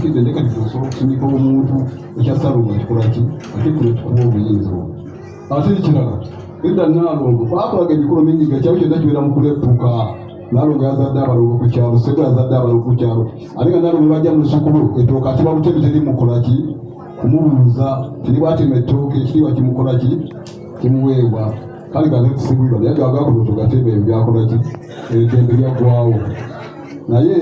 tukide ndeka tusobola okusumika omuntu ekyasalubwa kikola ki ate kule tukuba obuyinza obwo. Ate ekirala edda Naalongo bakolaga emikolo mingi nga kyalo kyonna kibeera mu kuleppuka. Naalongo yazadde abalongo ku kyalo, Ssebo yazadde abalongo ku kyalo, ate nga Naalongo bajja mu lusukulu ettooka ate balutebi terimukola ki kumubuuza teribwatema ettooke ekitiibwa kimukola ki kimuweebwa. Kale gazetusibulwa naye gagakuloto gatebe ebyo byakola ki eddembe lyaggwawo. Naye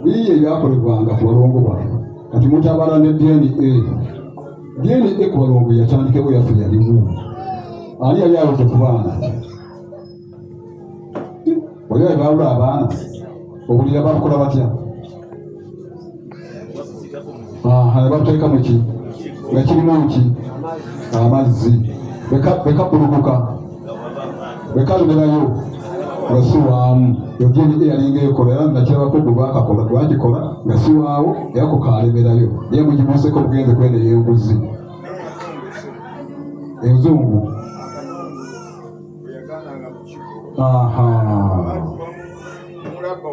biye ebyakolebwanga ku balongo bano kati mutabala ne DNA ku balongo yatandikewo yaffe yalimu ani yali alote ku baana oli baabula abaana obulira babukola batya babuteeka mu ki nga kirimu ki amazzi bekabulukuka bekalumirayo nga siwaamu yogeni yalinga ekola era nakirabako gwe bakakola gwakikola nga siwaawo era kukalemerayo naye mugibuuseko bugenze kwene y'enguzi enzungu.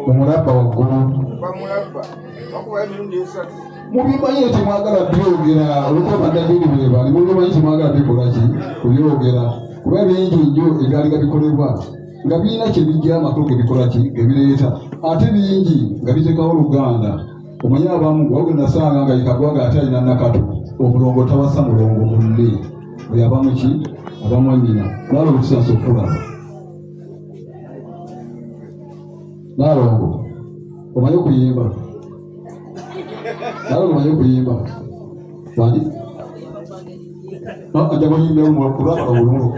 Omulabba waggulu mubimanyi nti mwagala byogera olukwabaddaddiri bwebali mubimanyi nti mwagala bikola ki kubyogera kuba bingi nnyo ebyaliga bikolebwa nga birina kyebijja amakulu gebikola ki gebireeta ate bingi nga bitekawo Oluganda. Omanyi abamu gwagenda nasanga nga yikagwaga ate alina nakato omulongo tawasa mulongo munne bwe abamu ki abamu nnyina naalo olukusansa okulaba. Naalongo omanyi okuyimba? Naalongo omanyi okuyimba? Wani? Ajja kuyimba kulaba bulungu.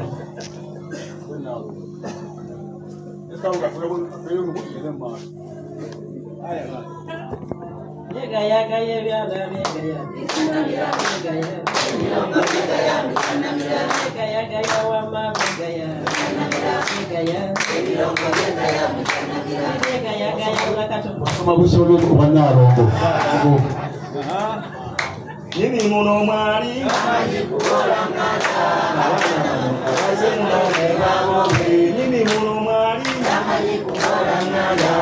Mabusobe ku Naalongo. Nini muno mwali amanyi kukola ngata abaze muno nebabombe. Nini muno mwali amanyi kukola ngata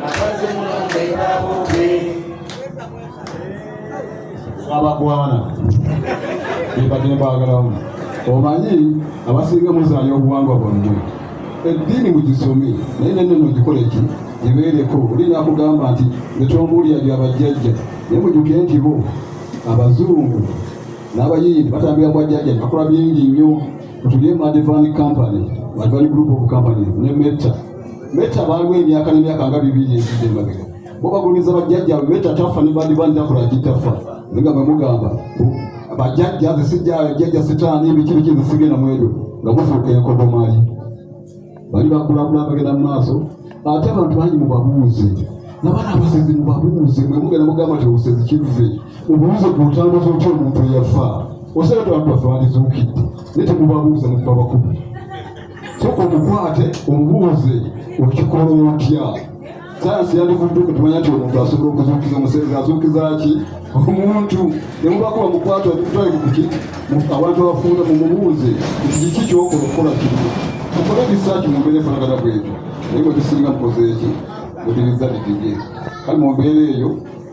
abaze muno nebabombe. Abagwana bibadde mbaagalamu. Omanyi abasinga muzaanya obuwangwa bwonna eddiini mugisome naye nenno gikole ki gibeereko. Oli nakugamba nti netombuulira byabajjajja naye mujjukire nti bo abazungu n'abayindi batambira bwajjajja bakola bingi nnyo. Otulye Madivani Company, Madivani Group of Companies ne Meta baaliwo emyaka n'emyaka nga 2 ezidde emabega. Bo bagulumiza bajjajja Meta tafa ne Madivani takola kitafa nga bwe mugamba bajjajja zisijja sitaani biki zisigenda mu ebyo nga mufuuka enkodomali bali bakulakula bagenda mu maaso. Ate abantu bangi mubabuuze n'abaana abasezi mubabuuze mwe mugenda mugamba nti obusezi kive mubuuze ku butambuza otya omuntu eyafa osebe abantu baffe bandizuukidde naye temubabuuze mukuba bakubi. Soka omukwate omubuuze okikola otya. Sayansi yandivudde okutumanya nti omuntu asobola okuzuukiza omusezi azuukiza ki omuntu nemubako bamukwata okutwale kuki abantu abafuuna mumubuuze nti kiki kyokola okukola kino mukole ebisaaki mu mbeera efaanagana bwetyo naye mwe bisinga mukoze eki mudiriza bidige. Kale mu mbeera eyo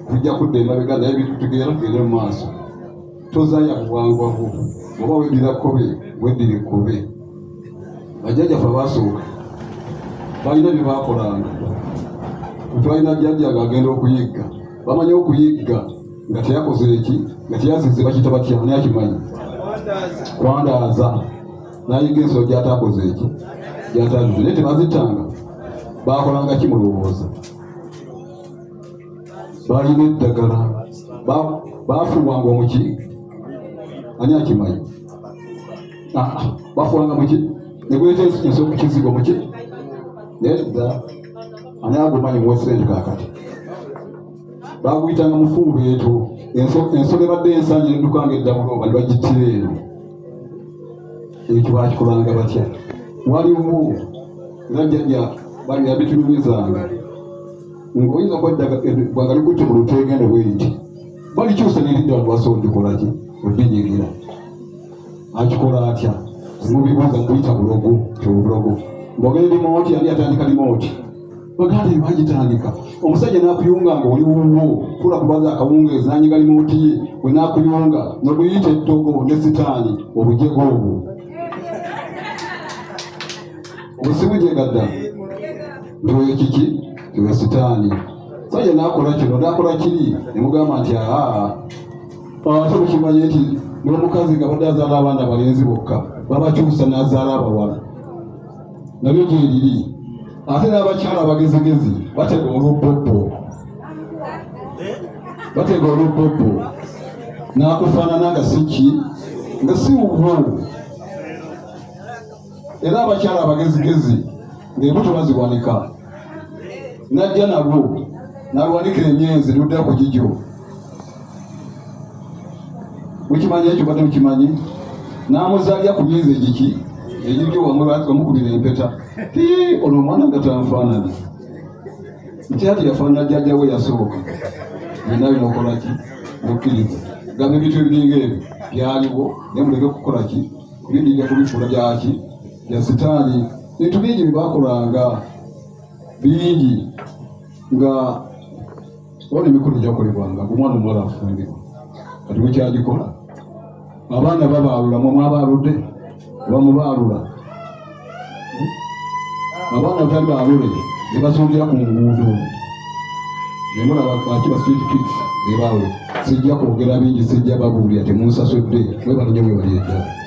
tujja kudda emabega naye bitugenda tugende mu maaso. Tozaaya buwangwavu oba weddira kkobe weddire kkobe. Bajjajjaffe abaasooka balina bye baakolanga. Twalina jjajja ng'agenda okuyigga bamanyi okuyigga nga teyakoze eki nga teyazize bakiyita batya naye akimanyi kwandaaza n'ayiga ensolo gy'ataakoze eki gy'ataazize naye tebazitanga. Baakolanga kimulowooza balina eddagala baafuwanga omuki ani akimanyi bafuwanga muki negweta ensolo ku kizigo muki naye dda ani agumanyi muwesente kaakati baguyitanga mufumbeeto ensolo ebadde ensanje endukanga eddabuloba ne bagittira eno. Ekyo baakikolanga batya? Waliwo era jjajja bali yabitunyumizanga ng'oyinza gwanga likutte mu luteegende bwenti balikyusa neridda wanu basobola okukolaki odinyigira. Akikola atya? Mubibuuza muyita bulogo kyobulogo mbogere limooti ani atandika limooti baganda bagitandika omusajja n'akuyunga nga oli wuwo fula kubaza akawungeezi nanyigali muti ye bwe n'akuyunga nobuyita ettogo ne sitaani obujego obwo obusibujyegadda ntiwe kiki tiwe sitaani sajja n'akola kino n'akola kiri ne mugamba nti ate mukimanye nti n'omukazi nga badde azaala abaana balenzi bokka babakyusa n'azaala abawala nabyo gyeriri ate n'abakyala abagezigezi batega olubbobo n'akufaanana nga siki nga si wuwo era abakyala abagezigezi ng'embuto baziwanika najja nalwo nalwanikira emyezi ludda ku gigyo mukimanyi ekyo badde mukimanyi n'amuzaalya ku myezi egiki egigyo wamukubira empeta olwo omwana nga tanfaanana nti ati yafaanana jjajja we yasooka yenna alina okukolaki mukkiriza gamba ebintu ebiringa ebyo byaliwo naye muleke okukolaki kubindinja kubifuula byaki bya sitaani bintu bingi byebakolanga bingi nga ona emikolo gyakolebwanga omwana omuwala afumbirwa kati wekyagikola abaana babaalula mwamwabaaludde bamubaalula abaana batali baalule nebasuulira ku nguudo nemulaba akiba street kids nebaalule sijja kwogera bingi sijja babuulira temunsasudde mwebalonye mwebali ejjala